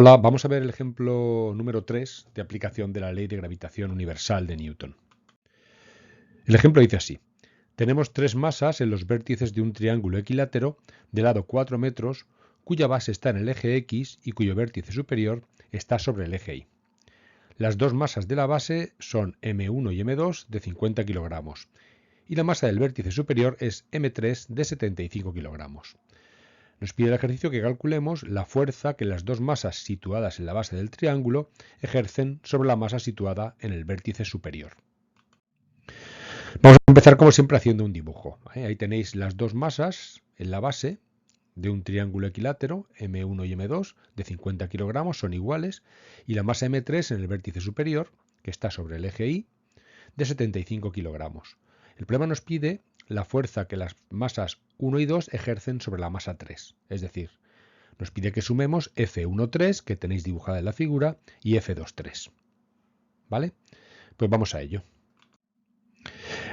Hola, vamos a ver el ejemplo número 3 de aplicación de la ley de gravitación universal de Newton. El ejemplo dice así. Tenemos tres masas en los vértices de un triángulo equilátero de lado 4 metros, cuya base está en el eje X y cuyo vértice superior está sobre el eje Y. Las dos masas de la base son M1 y M2 de 50 kilogramos y la masa del vértice superior es M3 de 75 kilogramos. Nos pide el ejercicio que calculemos la fuerza que las dos masas situadas en la base del triángulo ejercen sobre la masa situada en el vértice superior. Vamos a empezar como siempre haciendo un dibujo. Ahí tenéis las dos masas en la base de un triángulo equilátero, M1 y M2, de 50 kilogramos, son iguales, y la masa M3 en el vértice superior, que está sobre el eje Y, de 75 kilogramos. El problema nos pide la fuerza que las masas 1 y 2 ejercen sobre la masa 3, es decir, nos pide que sumemos F1,3, que tenéis dibujada en la figura, y F2,3. ¿Vale? Pues vamos a ello.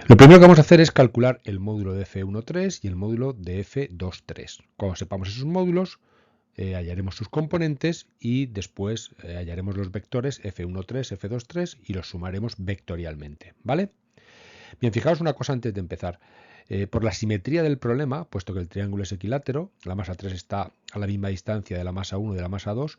Lo primero que vamos a hacer es calcular el módulo de F1,3 y el módulo de F2,3. Cuando sepamos esos módulos, hallaremos sus componentes y después hallaremos los vectores F1,3, F2,3 y los sumaremos vectorialmente. ¿Vale? Bien, fijaos una cosa antes de empezar. Por la simetría del problema, puesto que el triángulo es equilátero, la masa 3 está a la misma distancia de la masa 1 y de la masa 2,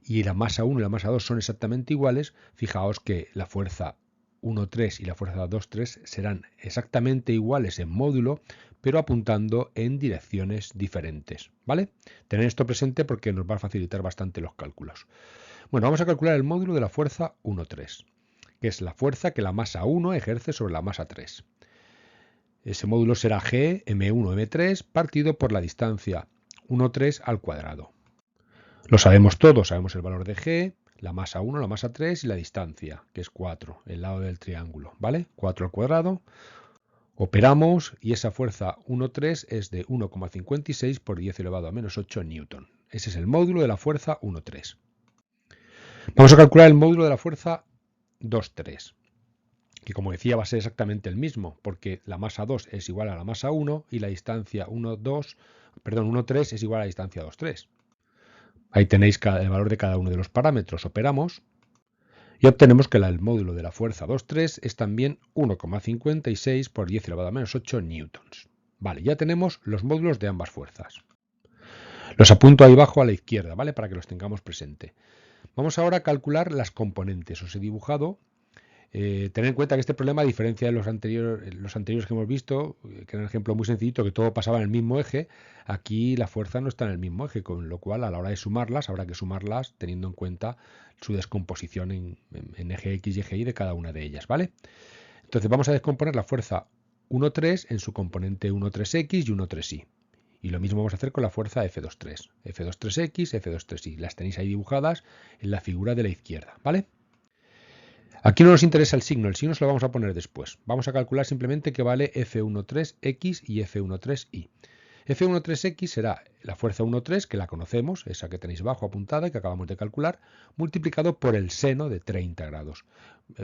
y la masa 1 y la masa 2 son exactamente iguales, fijaos que la fuerza 1,3 y la fuerza 2,3 serán exactamente iguales en módulo, pero apuntando en direcciones diferentes. ¿Vale? Tened esto presente porque nos va a facilitar bastante los cálculos. Bueno, vamos a calcular el módulo de la fuerza 1,3, que es la fuerza que la masa 1 ejerce sobre la masa 3. Ese módulo será G, M1, M3, partido por la distancia 1,3 al cuadrado. Lo sabemos todos, sabemos el valor de G, la masa 1, la masa 3 y la distancia, que es 4, el lado del triángulo, ¿vale? 4 al cuadrado. Operamos y esa fuerza 1,3 es de 1,56 por 10 elevado a menos 8 newton. Ese es el módulo de la fuerza 1,3. Vamos a calcular el módulo de la fuerza 2,3. Que como decía va a ser exactamente el mismo, porque la masa 2 es igual a la masa 1 y la distancia 1,3 es igual a la distancia 2,3. Ahí tenéis el valor de cada uno de los parámetros. Operamos y obtenemos que el módulo de la fuerza 2,3 es también 1,56 por 10 elevado a menos 8 newtons. Vale, ya tenemos los módulos de ambas fuerzas. Los apunto ahí abajo a la izquierda, ¿vale? Para que los tengamos presente. Vamos ahora a calcular las componentes. Os he dibujado. Tener en cuenta que este problema, a diferencia de los anteriores que hemos visto, que era un ejemplo muy sencillito, que todo pasaba en el mismo eje, aquí la fuerza no está en el mismo eje, con lo cual a la hora de sumarlas habrá que sumarlas teniendo en cuenta su descomposición en eje X y eje Y de cada una de ellas, ¿vale? Entonces vamos a descomponer la fuerza 1,3 en su componente 1,3x y 1,3y. Y lo mismo vamos a hacer con la fuerza F2,3. F2,3x, F2,3y. Las tenéis ahí dibujadas en la figura de la izquierda, ¿vale? Aquí no nos interesa el signo se lo vamos a poner después. Vamos a calcular simplemente que vale F13x y F13y. F13x será la fuerza 1,3, que la conocemos, esa que tenéis abajo apuntada y que acabamos de calcular, multiplicado por el seno de 30 grados.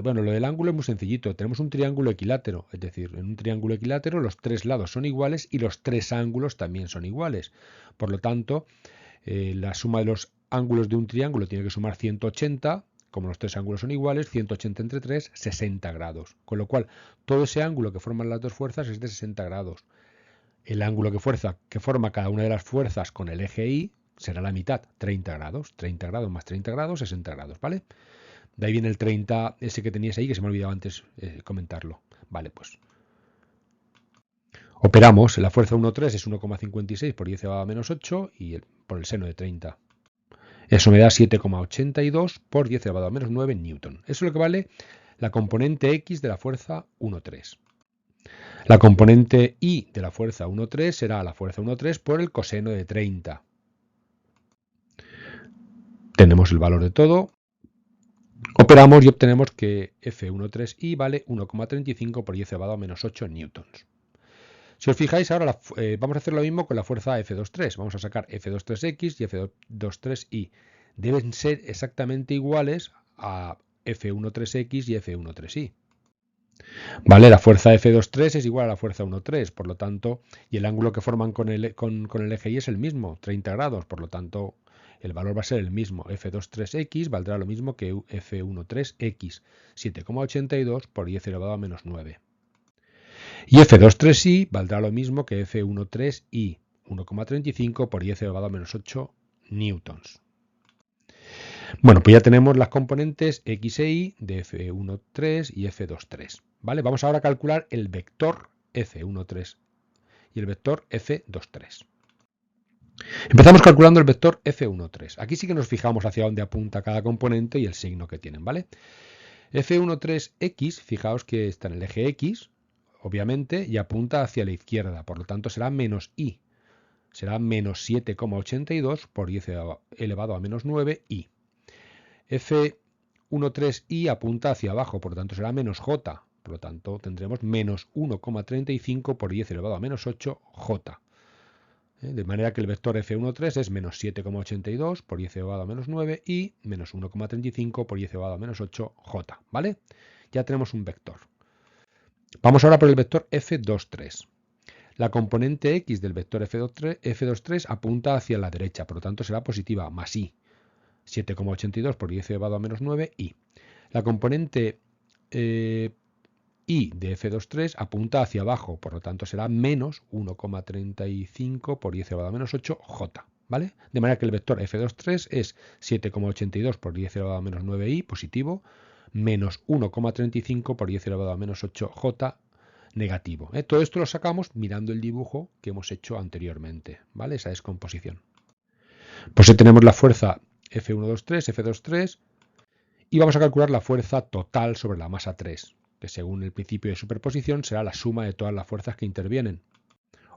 Bueno, lo del ángulo es muy sencillito. Tenemos un triángulo equilátero, es decir, en un triángulo equilátero los tres lados son iguales y los tres ángulos también son iguales. Por lo tanto, la suma de los ángulos de un triángulo tiene que sumar 180. Como los tres ángulos son iguales, 180 entre 3, 60 grados. Con lo cual, todo ese ángulo que forman las dos fuerzas es de 60 grados. El ángulo que forma cada una de las fuerzas con el eje Y será la mitad, 30 grados. 30 grados más 30 grados, 60 grados, ¿vale? De ahí viene el 30 ese que teníais ahí, que se me ha olvidado antes comentarlo. Vale, pues. Operamos, la fuerza 1,3 es 1,56 por 10 elevado a menos 8 y por el seno de 30. Eso me da 7,82 por 10 elevado a menos 9 newton. Eso es lo que vale la componente X de la fuerza 1,3. La componente Y de la fuerza 1,3 será la fuerza 1,3 por el coseno de 30. Tenemos el valor de todo. Operamos y obtenemos que F13y vale 1,35 por 10 elevado a menos 8 newtons. Si os fijáis, ahora vamos a hacer lo mismo con la fuerza F23. Vamos a sacar F23x y F23y. Deben ser exactamente iguales a F13x y F13y. Vale, la fuerza F23 es igual a la fuerza 1,3, por lo tanto, y el ángulo que forman con el eje Y es el mismo, 30 grados, por lo tanto, el valor va a ser el mismo. F23x valdrá lo mismo que F13x, 7,82 por 10 elevado a menos 9. Y F23y valdrá lo mismo que F13y, 1,35 por 10 elevado a menos 8 newtons. Bueno, pues ya tenemos las componentes x e y de F13 y F23. ¿Vale? Vamos ahora a calcular el vector F13 y el vector F23. Empezamos calculando el vector F13. Aquí sí que nos fijamos hacia dónde apunta cada componente y el signo que tienen, ¿vale? F13x, fijaos que está en el eje X, obviamente, y apunta hacia la izquierda, por lo tanto será menos y. Será menos 7,82 por 10 elevado a menos 9 y. F13y apunta hacia abajo, por lo tanto será menos j, por lo tanto tendremos menos 1,35 por 10 elevado a menos 8 j. De manera que el vector F13 es menos 7,82 por 10 elevado a menos 9 y menos 1,35 por 10 elevado a menos 8 j, ¿vale? Ya tenemos un vector. Vamos ahora por el vector F23. La componente x del vector F23 apunta hacia la derecha, por lo tanto será positiva, más i. 7,82 por 10 elevado a menos 9 y. La componente y de F23 apunta hacia abajo, por lo tanto será menos 1,35 por 10 elevado a menos 8 j, ¿vale? De manera que el vector F23 es 7,82 por 10 elevado a menos 9i, positivo, menos 1,35 por 10 elevado a menos 8 j, negativo. Todo esto lo sacamos mirando el dibujo que hemos hecho anteriormente, ¿vale? Esa descomposición. Pues ahí tenemos la fuerza F123, F23, y vamos a calcular la fuerza total sobre la masa 3, que según el principio de superposición será la suma de todas las fuerzas que intervienen.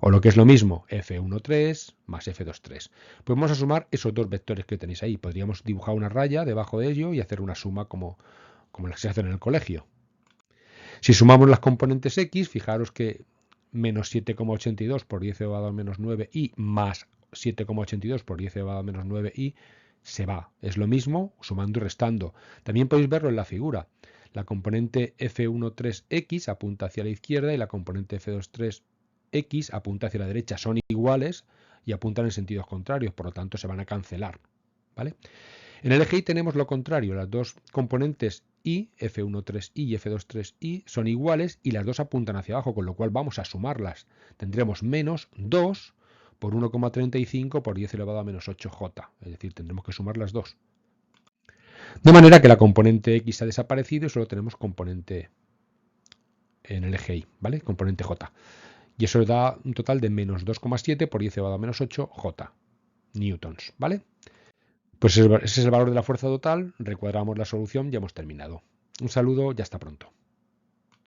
O lo que es lo mismo, F13 más F23. Pues vamos a sumar esos dos vectores que tenéis ahí. Podríamos dibujar una raya debajo de ello y hacer una suma como las que se hacen en el colegio. Si sumamos las componentes x, fijaros que menos 7,82 por 10 elevado a menos 9i más 7,82 por 10 elevado a menos 9i se va. Es lo mismo sumando y restando. También podéis verlo en la figura. La componente F13x apunta hacia la izquierda y la componente F23x apunta hacia la derecha. Son iguales y apuntan en sentidos contrarios, por lo tanto se van a cancelar, ¿vale? En el eje Y tenemos lo contrario. Las dos componentes y, F13y y F23y, son iguales y las dos apuntan hacia abajo, con lo cual vamos a sumarlas. Tendremos menos 2 por 1,35 por 10 elevado a menos 8j, es decir, tendremos que sumar las dos. De manera que la componente x ha desaparecido y solo tenemos componente en el eje Y, ¿vale? Componente j. Y eso da un total de menos 2,7 por 10 elevado a menos 8j newtons, ¿vale? Pues ese es el valor de la fuerza total, recuadramos la solución y hemos terminado. Un saludo y hasta pronto.